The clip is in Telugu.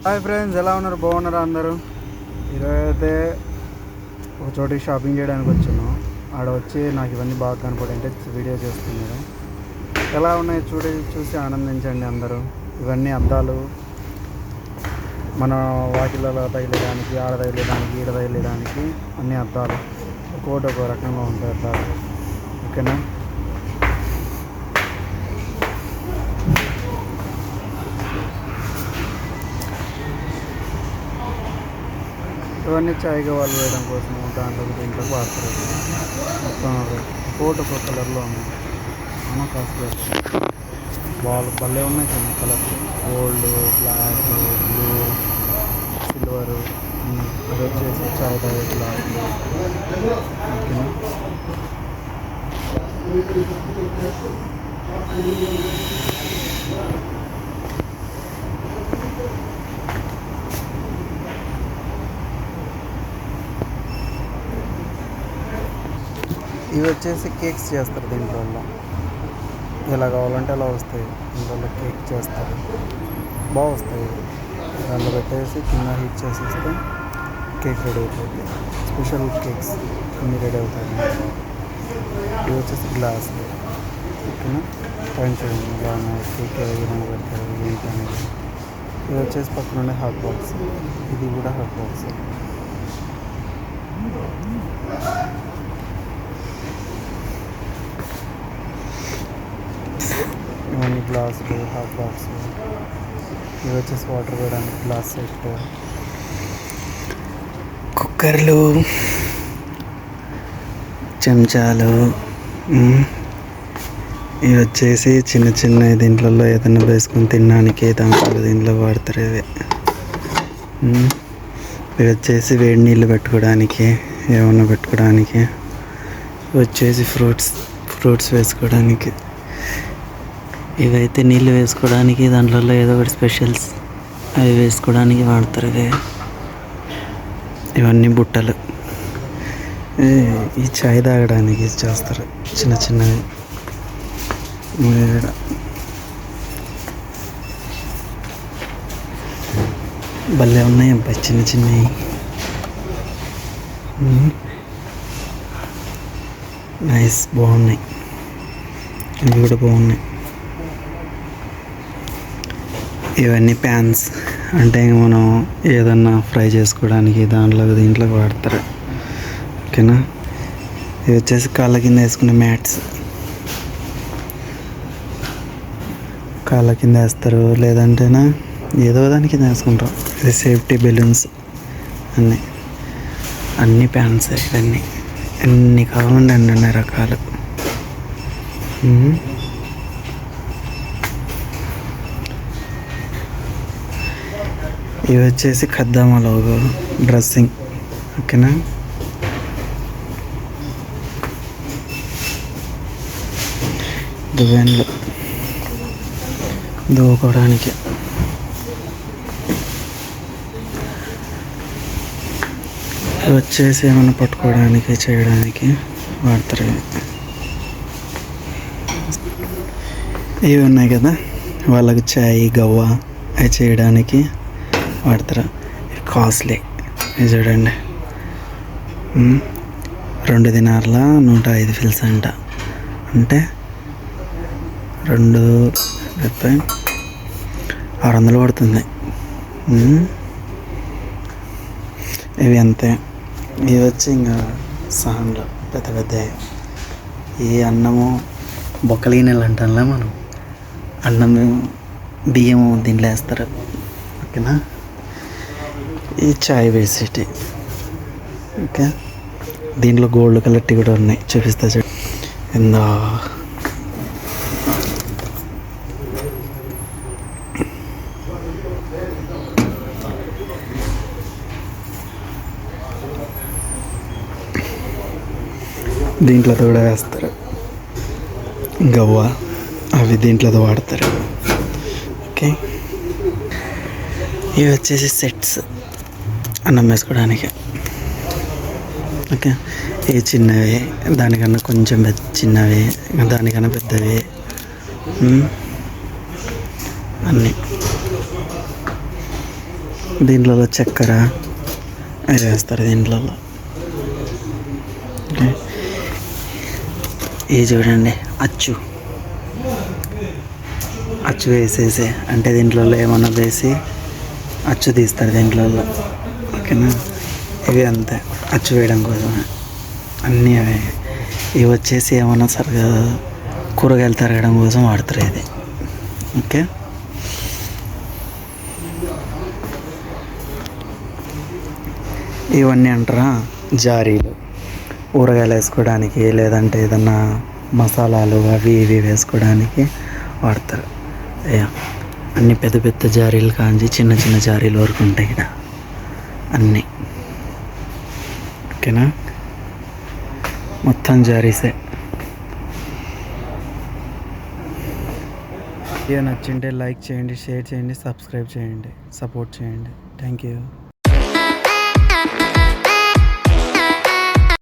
హాయ్ ఫ్రెండ్స్, ఎలా ఉన్నారు? బాగున్నారా అందరూ? ఈరోజు అయితే ఒక చోటికి షాపింగ్ చేయడానికి వచ్చాను. ఆడ వచ్చి నాకు ఇవన్నీ బాగా కనపడంటే వీడియో చేస్తున్నాను. ఎలా ఉన్నాయి చూసి ఆనందించండి అందరూ. ఇవన్నీ అద్దాలు, మన వాకిలలో తగిలేయడానికి, ఆడ తగిలేయడానికి, ఈడ తగిలేయడానికి అన్ని అద్దాలు. ఒక్కోటి ఒక్కో రకంగా ఉంటాయి అద్దాలు. ఓకేనా? ఇవన్నీ చాయ్గా వాళ్ళు వేయడం కోసం దీంట్లో వాడతారు. మొత్తం కోట్ ఒక కలర్లో ఉన్నాయి. చాలా కాస్ట్లీ వాళ్ళు భలే ఉన్నాయి. కొన్ని colours gold, black, blue, silver. అది వచ్చేసి చాయ్ తాగే గ్లాసులు. ఓకేనా? ఇవి వచ్చేసి కేక్స్ చేస్తారు దీంట్లో. ఎలా కావాలంటే అలా వస్తాయి. దీంట్లో కేక్ చేస్తారు, బాగా వస్తాయి. దాంట్లో పెట్టేసి కింద హీట్ చేసి ఇస్తే కేక్ రెడీ అయిపోతుంది. స్పెషల్ కేక్స్ అన్నీ రెడీ అవుతాయి. ఇవి వచ్చేసి గ్లాసులు. ఓకేనా? పైన చూడండి ఇలా ఉన్నాయి. కేక్ ఏ విధంగా పెడతారు ఏంటి అనేది. ఇది వచ్చేసి పక్కన హాట్ బాక్స్. ఇది కూడా హాట్ బాక్స్. ఇవన్నీ గ్లాసులు, హాట్ బాక్స్. ఇవి వచ్చేసి వాటర్ వేయడానికి గ్లాస్ సెట్, కుక్కర్లు, చెంచాలు. ఇవి వచ్చేసి చిన్న చిన్న దీంట్లో ఏదైనా వేసుకొని తినడానికి దాంట్లో దీంట్లో వాడతారు. ఇవి వచ్చేసి వేడి నీళ్ళు పెట్టుకోవడానికి, ఏమన్నా పెట్టుకోవడానికి. వచ్చేసి ఫ్రూట్స్ వేసుకోవడానికి. ఇవైతే నీళ్ళు వేసుకోవడానికి, దాంట్లో ఏదో ఒకటి స్పెషల్స్ అవి వేసుకోవడానికి వాడతారు. ఇవన్నీ బుట్టలు. ఈ చాయ్ తాగడానికి చేస్తారు చిన్న చిన్నవి. భలే ఉన్నాయి అబ్బాయి చిన్న చిన్నవి. నైస్, బాగున్నాయి. ఇవి కూడా బాగున్నాయి. ఇవన్నీ ప్యాన్స్, అంటే మనం ఏదన్నా ఫ్రై చేసుకోవడానికి దీంట్లో వాడతారు. ఓకేనా? ఇవి వచ్చేసి కాళ్ళ కింద వేసుకునే మ్యాట్స్. కాళ్ళ కింద వేస్తారు, లేదంటేనా ఏదో దాని కింద వేసుకుంటాం. ఇది సేఫ్టీ బెలూన్స్. అన్ని ప్యాన్స్. ఇవన్నీ ఎన్ని కావాలంటే అన్ని రకాలు. ఇవి వచ్చేసి ఖద్దామా లోగో డ్రెస్సింగ్. ఓకేనా? దువ్వెనలు దువ్వుకోవడానికి. ఇవి వచ్చేసి ఏమైనా పట్టుకోవడానికి, చేయడానికి వాడతారు. ఇవి ఉన్నాయి కదా, వాళ్ళకి చాయ్, గవ్వ అవి చేయడానికి వాడతారు. ఇవి కాస్ట్లీ. ఇది చూడండి, 2 దినార్ల 105 ఫిల్స్ అంట. అంటే 600 పడుతుంది. ఇవి అంతే. ఇవి వచ్చి ఇంకా సాన్లు పెద్ద పెద్ద. ఈ అన్నము బొక్కల గిన్నెలు అంటాంలా మనం. అన్నము బియ్యము దీంట్లో వేస్తారు. ఓకేనా? ఈ చాయ్ వేసేటి. ఓకే, దీంట్లో గోల్డ్ కలర్ టీ కూడా ఉన్నాయి, చూపిస్తా చూడ. ఎందా దీంట్లో కూడా వేస్తారు. గవ్వ అవి దీంట్లో వాడతారు. ఓకే, ఇవి వచ్చేసి సెట్స్ అన్నం వేసుకోవడానికి. ఓకే, ఇవి చిన్నవి, దానికన్నా కొంచెం చిన్నవి, దానికన్నా పెద్దవి అన్నీ. దీంట్లో చక్కెర అది వేస్తారు దీంట్లో. ఇది చూడండి అచ్చు అచ్చు వేసేసి అంటే దీంట్లో ఏమన్నా వేసి అచ్చు తీస్తారు దీంట్లో. ఓకేనా, ఇవి అంతే అచ్చు వేయడం కోసమే అన్నీ. ఇవి వచ్చేసి ఏమన్నా సరిగా కూరగాయలు తరగడం కోసం వాడతారు ఇది. ఓకే, ఇవన్నీ అంటారా జారీలు, ఊరగాయలు వేసుకోవడానికి లేదంటే ఏదన్నా మసాలాలు అవి ఇవి వేసుకోవడానికి వాడతారు. అన్నీ పెద్ద పెద్ద జారీలు కాంచి చిన్న చిన్న జారీలు వరకు ఉంటాయి ఇక్కడ అన్నీ. ఓకేనా, మొత్తం జారీసే. వీడియో నచ్చింటే లైక్ చేయండి, షేర్ చేయండి, సబ్స్క్రైబ్ చేయండి, సపోర్ట్ చేయండి. Thank you.